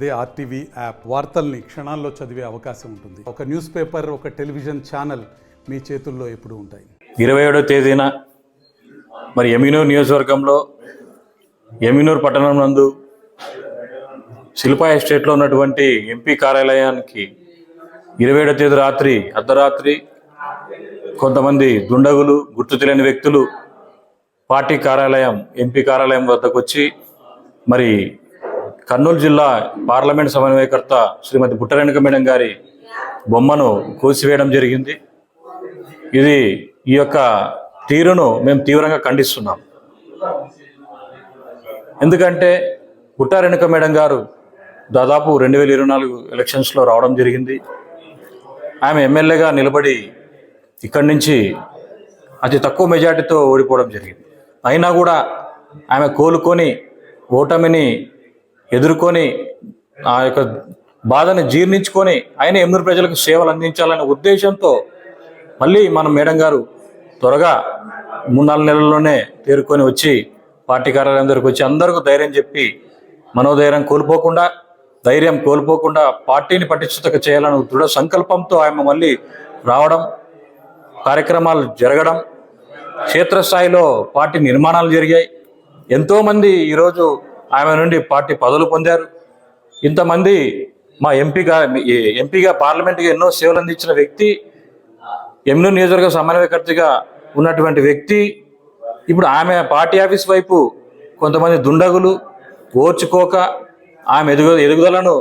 అదే RTV app వార్తల్ని క్షణాల్లో చదివే అవకాశం ఉంటుంది. ఒక న్యూస్ పేపర్, ఒక టెలివిజన్ ఛానల్ మీ చేతుల్లో ఎప్పుడూ ఉంటాయి. 27వ తేదీన మరి ఎమినూరు నియోజకవర్గంలో ఎమినూరు పట్టణం నందు శిల్పా ఎస్టేట్లో ఉన్నటువంటి ఎంపీ కార్యాలయానికి 27వ తేదీ రాత్రి అర్ధరాత్రి కొంతమంది దుండగులు, గుర్తు తెలియని వ్యక్తులు పార్టీ కార్యాలయం, ఎంపీ కార్యాలయం వద్దకు వచ్చి మరి కర్నూలు జిల్లా పార్లమెంట్ సమన్వయకర్త శ్రీమతి బుట్టరేణుక మేడం గారి బొమ్మను కోసివేయడం జరిగింది. ఈ యొక్క తీరును మేము తీవ్రంగా ఖండిస్తున్నాం. ఎందుకంటే బుట్టరేణుక మేడం గారు దాదాపు 2024 ఎలక్షన్స్లో రావడం జరిగింది. ఆమె ఎమ్మెల్యేగా నిలబడి ఇక్కడి నుంచి అతి తక్కువ మెజార్టీతో ఓడిపోవడం జరిగింది. అయినా కూడా ఆమె కోలుకొని ఓటమిని ఎదుర్కొని ఆ యొక్క బాధని జీర్ణించుకొని ఆయన ఎమ్మెల్యే ప్రజలకు సేవలు అందించాలనే ఉద్దేశంతో మళ్ళీ మన మేడం గారు త్వరగా 3-4 నెలల్లోనే తేరుకొని వచ్చి పార్టీ కార్యాలయం దగ్గరకు వచ్చి అందరికీ ధైర్యం చెప్పి మనోధైర్యం కోల్పోకుండా పార్టీని పటిష్టత చేయాలని దృఢ సంకల్పంతో ఆమె మళ్ళీ రావడం, కార్యక్రమాలు జరగడం, క్షేత్రస్థాయిలో పార్టీ నిర్మాణాలు జరిగాయి. ఎంతోమంది ఈరోజు ఆమె నుండి పార్టీ పదవులు పొందారు. ఇంతమంది మా ఎంపీగా పార్లమెంట్గా ఎన్నో సేవలు అందించిన వ్యక్తి, ఎమ్మెల్యే నియోజకవర్గ సమన్వయకర్తగా ఉన్నటువంటి వ్యక్తి ఇప్పుడు ఆమె పార్టీ ఆఫీస్ వైపు కొంతమంది దుండగులు ఓర్చుకోక ఆమె ఎదుగుదలను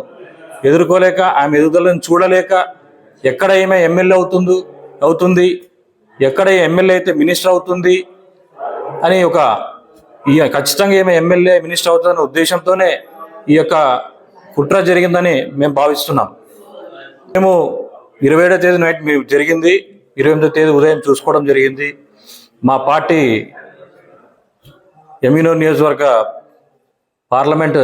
ఎదుర్కోలేక, ఆమె ఎదుగుదలను చూడలేక ఎక్కడ ఏమే ఎమ్మెల్యే అవుతుంది, ఎక్కడ ఎమ్మెల్యే అయితే మినిస్టర్ అవుతుంది అని ఖచ్చితంగా ఏమే ఎమ్మెల్యే మినిస్టర్ అవుతుందనే ఉద్దేశంతోనే ఈ యొక్క కుట్ర జరిగిందని మేము భావిస్తున్నాం. మేము 27వ తేదీ నైట్ జరిగింది, 28వ తేదీ ఉదయం చూసుకోవడం జరిగింది. మా పార్టీ ఎమినూరు నియోజకవర్గ పార్లమెంట్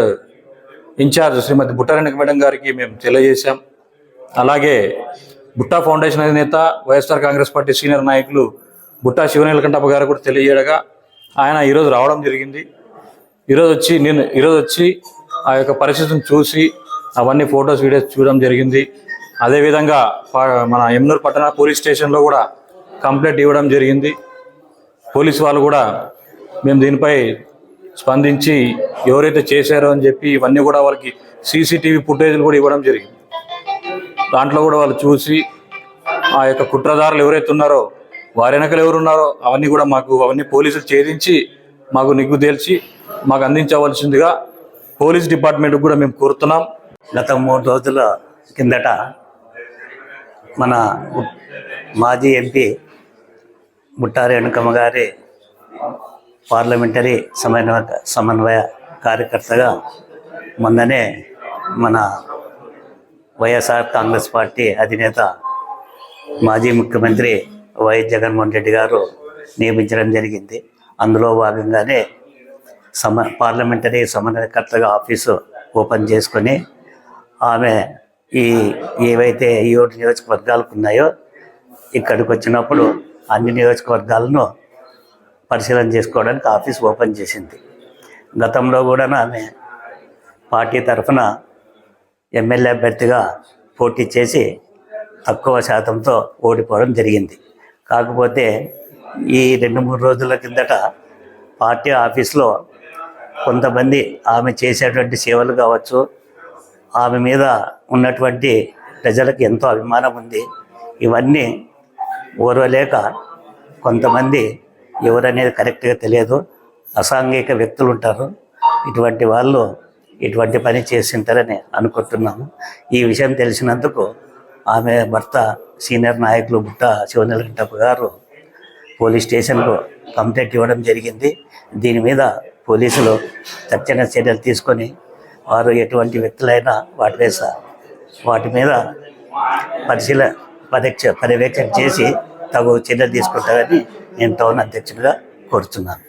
ఇన్ఛార్జ్ శ్రీమతి బుట్టరేణుక మేడం గారికి మేము తెలియజేశాం. అలాగే బుట్టా ఫౌండేషన్ అధినేత, వైఎస్ఆర్ కాంగ్రెస్ పార్టీ సీనియర్ నాయకులు బుట్టా శివనీలకంఠప్ప గారు కూడా తెలియజేయగా ఆయన ఈరోజు రావడం జరిగింది. ఈరోజు వచ్చి ఆ యొక్క పరిస్థితిని చూసి అవన్నీ ఫొటోస్, వీడియోస్ చూడడం జరిగింది. అదేవిధంగా మన ఎమ్నూరు పట్టణ పోలీస్ స్టేషన్లో కూడా కంప్లైంట్ ఇవ్వడం జరిగింది. పోలీసు వాళ్ళు కూడా మేము దీనిపై స్పందించి ఎవరైతే చేశారో అని చెప్పి ఇవన్నీ కూడా వాళ్ళకి సీసీటీవీ ఫుటేజ్లు కూడా ఇవ్వడం జరిగింది. దాంట్లో కూడా వాళ్ళు చూసి ఆ యొక్క కుట్రదారులు ఎవరైతే ఉన్నారో వారి వెనకలు ఎవరున్నారో అవన్నీ పోలీసులు ఛేదించి మాకు నిగ్గు తేల్చి మాకు అందించవలసిందిగా పోలీస్ డిపార్ట్మెంట్కి కూడా మేము కోరుతున్నాం. గత 3 రోజుల కిందట మన మాజీ ఎంపీ బుట్టారేణుకమ్మ గారి పార్లమెంటరీ సమన్వయ కార్యకర్తగా మొన్ననే మన వైఎస్ఆర్ కాంగ్రెస్ పార్టీ అధినేత మాజీ ముఖ్యమంత్రి వైఎస్ జగన్మోహన్ రెడ్డి గారు నియమించడం జరిగింది. అందులో భాగంగానే పార్లమెంటరీ సమన్వయకర్తగా ఆఫీసు ఓపెన్ చేసుకొని ఆమె ఏవైతే 7 నియోజకవర్గాలకు ఉన్నాయో ఇక్కడికి వచ్చినప్పుడు అన్ని నియోజకవర్గాలను పరిశీలన చేసుకోవడానికి ఆఫీస్ ఓపెన్ చేసింది. గతంలో కూడా ఆమె పార్టీ తరఫున ఎమ్మెల్యే అభ్యర్థిగా పోటీ చేసి తక్కువ శాతంతో ఓడిపోవడం జరిగింది. కాకపోతే ఈ 2-3 రోజుల కిందట పార్టీ ఆఫీస్లో కొంతమంది ఆమె చేసేటువంటి సేవలు కావచ్చు, ఆమె మీద ఉన్నటువంటి ప్రజలకు ఎంతో అభిమానం ఉంది, ఇవన్నీ ఓర్వలేక కొంతమంది ఎవరనేది కరెక్ట్గా తెలియదు, అసాంఘిక వ్యక్తులు ఉంటారు, ఇటువంటి వాళ్ళు ఇటువంటి పని చేసింటారని అనుకుంటున్నాము. ఈ విషయం తెలిసినందుకు ఆమె భర్త సీనియర్ నాయకులు బుట్ట శివనీలకంఠప్ప గారు పోలీస్ స్టేషన్లో కంప్లైంట్ ఇవ్వడం జరిగింది. దీని మీద పోలీసులు తక్షణ చర్యలు తీసుకొని వారు ఎటువంటి వ్యక్తులైనా వాటి మీద పర్యవేక్షణ చేసి తగు చర్యలు తీసుకుంటారని నేను టౌన్ అధ్యక్షుడిగా కోరుతున్నాను.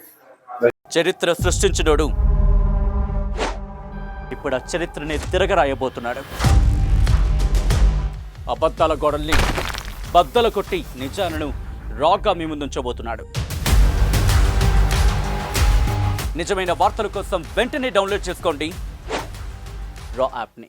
చరిత్ర సృష్టించినోడు ఇప్పుడు ఆ చరిత్రని తిరగరాయబోతున్నాడు. అబద్ధాల గోడల్ని బద్దలు కొట్టి నిజాలను రాగా మీ ముందుంచబోతున్నాడు. నిజమైన వార్తల కోసం వెంటనే డౌన్లోడ్ చేసుకోండి రా యాప్ని.